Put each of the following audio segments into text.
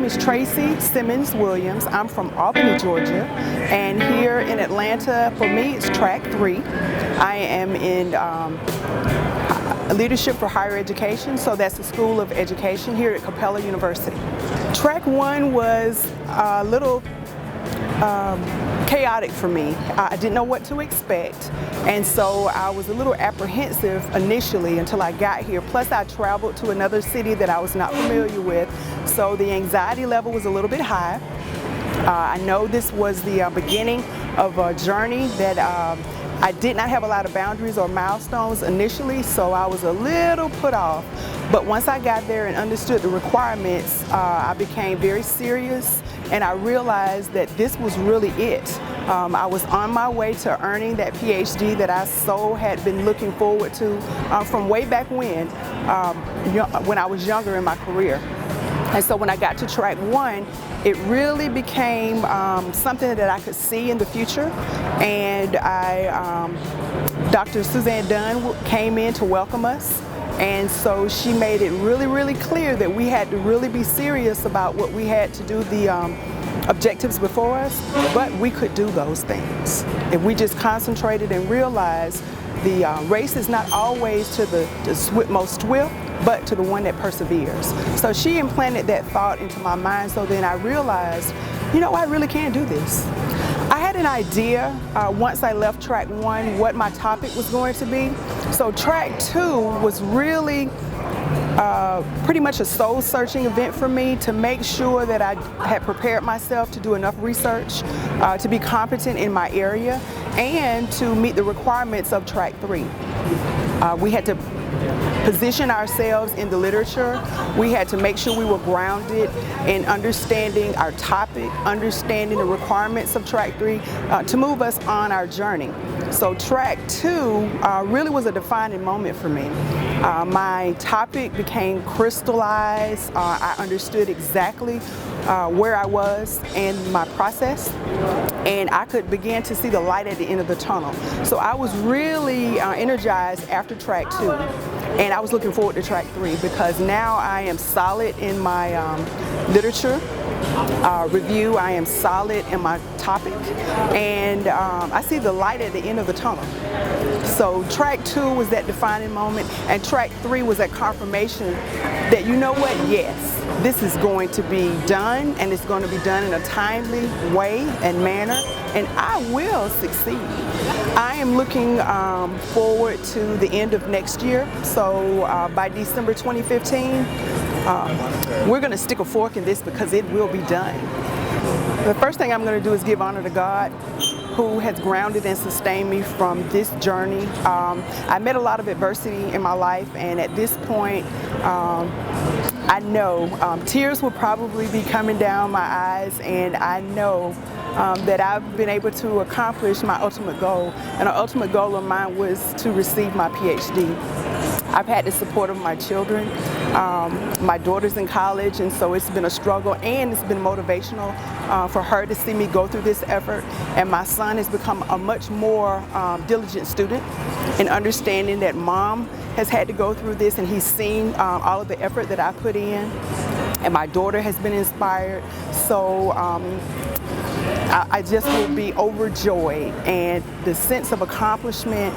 name is Tracy Williams. I'm from Albany, Georgia, and here in Atlanta, for me, it's track 3. I am in leadership for higher education, so that's the School of Education here at Capella University. Track 1 was a little chaotic for me. I didn't know what to expect, and so I was a little apprehensive initially until I got here. Plus I traveled to another city that I was not familiar with, so the anxiety level was a little bit high. I know this was the beginning of a journey that I did not have a lot of boundaries or milestones initially, so I was a little put off. But once I got there and understood the requirements, I became very serious, and I realized that this was really it. I was on my way to earning that PhD that I so had been looking forward to from way back when I was younger in my career. And so when I got to track 1, it really became something that I could see in the future. And Dr. Suzanne Dunn came in to welcome us. And so she made it really, really clear that we had to really be serious about what we had to do, the objectives before us, but we could do those things if we just concentrated and realized the race is not always to the most swift, but to the one that perseveres. So she implanted that thought into my mind, so then I realized, you know, I really can do this. I had an idea once I left track 1 what my topic was going to be. So track 2 was really pretty much a soul-searching event for me to make sure that I had prepared myself to do enough research to be competent in my area and to meet the requirements of track 3. We had to position ourselves in the literature. We had to make sure we were grounded in understanding our topic, understanding the requirements of track 3 to move us on our journey. So track 2 really was a defining moment for me. My topic became crystallized. I understood exactly where I was in my process, and I could begin to see the light at the end of the tunnel. So I was really energized after track 2, and I was looking forward to track 3 because now I am solid in my literature review. I am solid in my topic, and I see the light at the end of the tunnel. So track 2 was that defining moment, and track 3 was that confirmation that, you know what, yes, this is going to be done, and it's going to be done in a timely way and manner, and I will succeed. I am looking forward to the end of next year, so by December 2015, we're going to stick a fork in this because it will be done. The first thing I'm going to do is give honor to God, who has grounded and sustained me from this journey. I met a lot of adversity in my life, and at this point, I know tears will probably be coming down my eyes, and I know that I've been able to accomplish my ultimate goal. And an ultimate goal of mine was to receive my PhD. I've had the support of my children. My daughter's in college, and so it's been a struggle, and it's been motivational for her to see me go through this effort. And my son has become a much more diligent student in understanding that mom has had to go through this, and he's seen all of the effort that I put in. And my daughter has been inspired. So I just will be overjoyed, and the sense of accomplishment,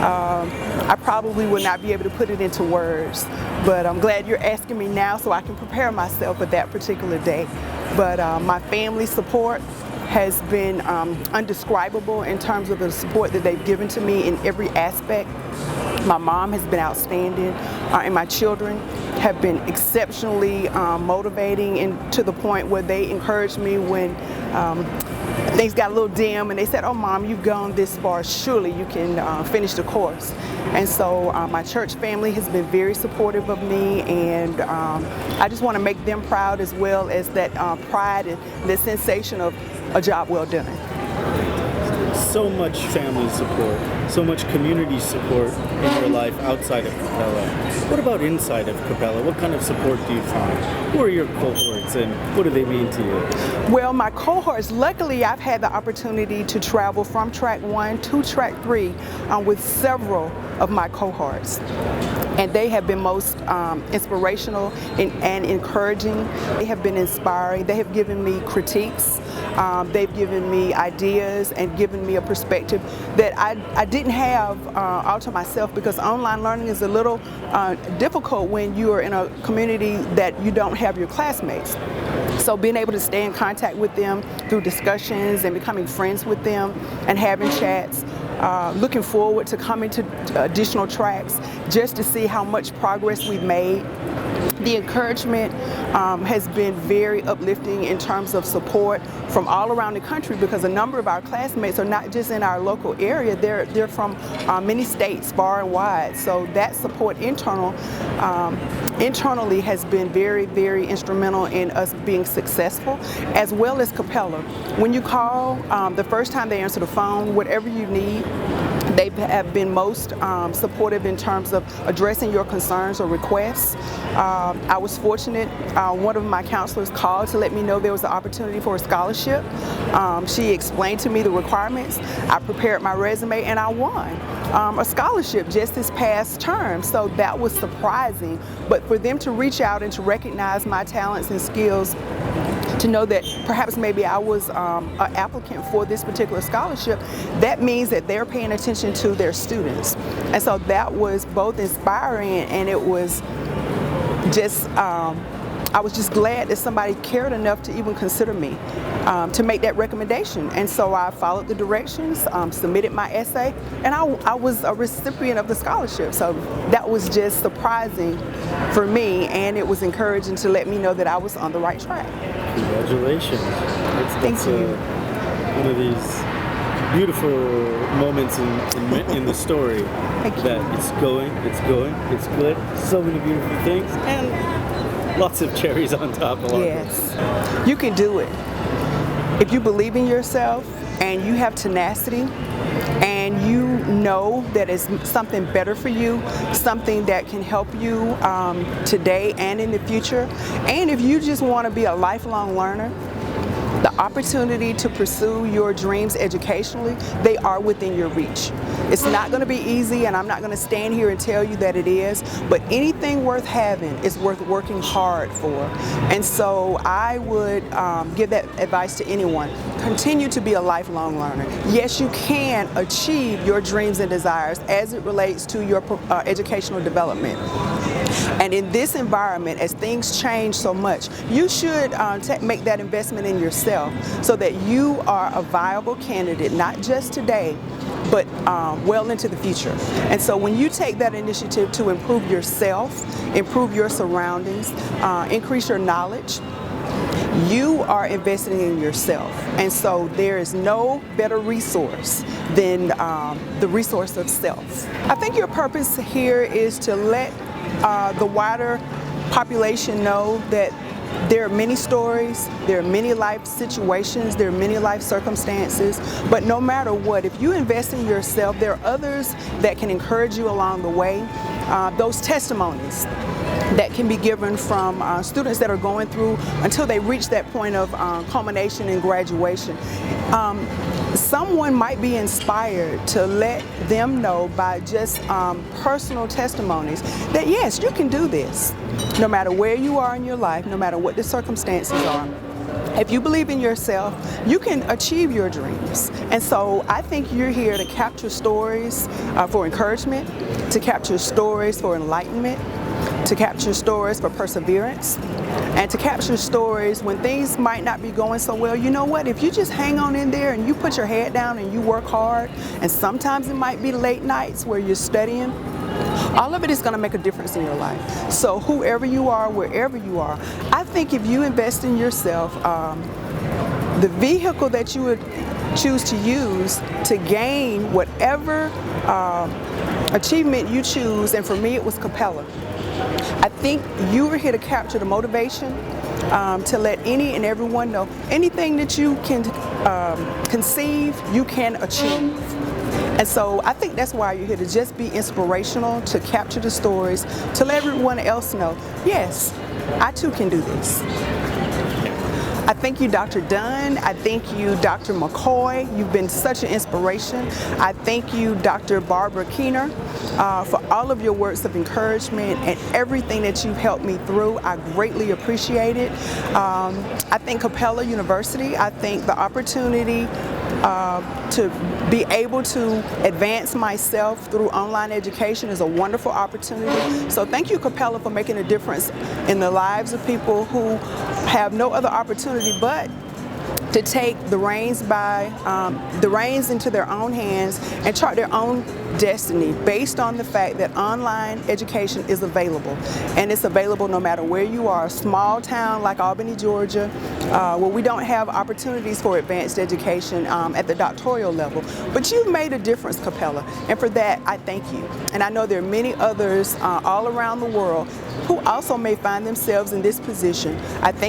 I probably will not be able to put it into words, but I'm glad you're asking me now so I can prepare myself for that particular day. But my family support has been undescribable in terms of the support that they've given to me in every aspect. My mom has been outstanding, and my children have been exceptionally motivating, and to the point where they encouraged me when things got a little dim, and they said, "Oh, Mom, you've gone this far, surely you can finish the course." And so my church family has been very supportive of me, and I just want to make them proud, as well as that pride and the sensation of a job well done. So much family support. so much community support in your life outside of Capella. What about inside of Capella? What kind of support do you find? Who are your cohorts and what do they mean to you? Well, my cohorts, luckily I've had the opportunity to travel from track 1 to track 3 with several of my cohorts. And they have been most inspirational and encouraging. They have been inspiring. They have given me critiques. They've given me ideas and given me a perspective that I didn't have all to myself, because online learning is a little difficult when you are in a community that you don't have your classmates. So being able to stay in contact with them through discussions and becoming friends with them and having chats, looking forward to coming to additional tracks just to see how much progress we've made. The encouragement has been very uplifting in terms of support from all around the country, because a number of our classmates are not just in our local area, they're from many states far and wide. So that support internally has been very, very instrumental in us being successful, as well as Capella. When you call, the first time they answer the phone, whatever you need, they have been most supportive in terms of addressing your concerns or requests. I was fortunate, one of my counselors called to let me know there was an opportunity for a scholarship. She explained to me the requirements. I prepared my resume and I won a scholarship just this past term. So that was surprising. But for them to reach out and to recognize my talents and skills, to know that perhaps maybe I was an applicant for this particular scholarship, that means that they're paying attention to their students. And so that was both inspiring, and it was just, I was just glad that somebody cared enough to even consider me to make that recommendation. And so I followed the directions, submitted my essay, and I was a recipient of the scholarship. So that was just surprising for me, and it was encouraging to let me know that I was on the right track. Congratulations. That's you. One of these beautiful moments in the story. That it's going, it's good. So many beautiful things, and lots of cherries on top along. Yes, you can do it. If you believe in yourself and you have tenacity and you know that it's something better for you, something that can help you today and in the future, and if you just want to be a lifelong learner, the opportunity to pursue your dreams educationally, they are within your reach. It's not going to be easy, and I'm not going to stand here and tell you that it is, but anything worth having is worth working hard for. And so I would give that advice to anyone. Continue to be a lifelong learner. Yes, you can achieve your dreams and desires as it relates to your educational development. And in this environment, as things change so much, you should make that investment in yourself so that you are a viable candidate, not just today, but well into the future. And so when you take that initiative to improve yourself, improve your surroundings, increase your knowledge, you are investing in yourself. And so there is no better resource than the resource of self. I think your purpose here is to let the wider population know that there are many stories, there are many life situations, there are many life circumstances, but no matter what, if you invest in yourself, there are others that can encourage you along the way. Those testimonies that can be given from students that are going through until they reach that point of culmination and graduation. Someone might be inspired to let them know by just personal testimonies that yes, you can do this. No matter where you are in your life, no matter what the circumstances are, if you believe in yourself, you can achieve your dreams. And so I think you're here to capture stories for encouragement, to capture stories for enlightenment, to capture stories for perseverance, and to capture stories when things might not be going so well. You know what, if you just hang on in there and you put your head down and you work hard, and sometimes it might be late nights where you're studying, all of it is going to make a difference in your life. So whoever you are, wherever you are, I think if you invest in yourself, the vehicle that you would choose to use to gain whatever achievement you choose, and for me it was Capella, I think you are here to capture the motivation to let any and everyone know anything that you can conceive, you can achieve. And so I think that's why you're here, to just be inspirational, to capture the stories, to let everyone else know, yes, I too can do this. I thank you, Dr. Dunn. I thank you, Dr. McCoy. You've been such an inspiration. I thank you, Dr. Barbara Keener, for all of your words of encouragement and everything that you've helped me through. I greatly appreciate it. I thank Capella University. I think the opportunity to be able to advance myself through online education is a wonderful opportunity. So thank you, Capella, for making a difference in the lives of people who have no other opportunity but to take the reins into their own hands and chart their own destiny based on the fact that online education is available, and it's available no matter where you are. A small town like Albany, Georgia, where we don't have opportunities for advanced education at the doctoral level, but you've made a difference, Capella, and for that I thank you. And I know there are many others all around the world who also may find themselves in this position. I thank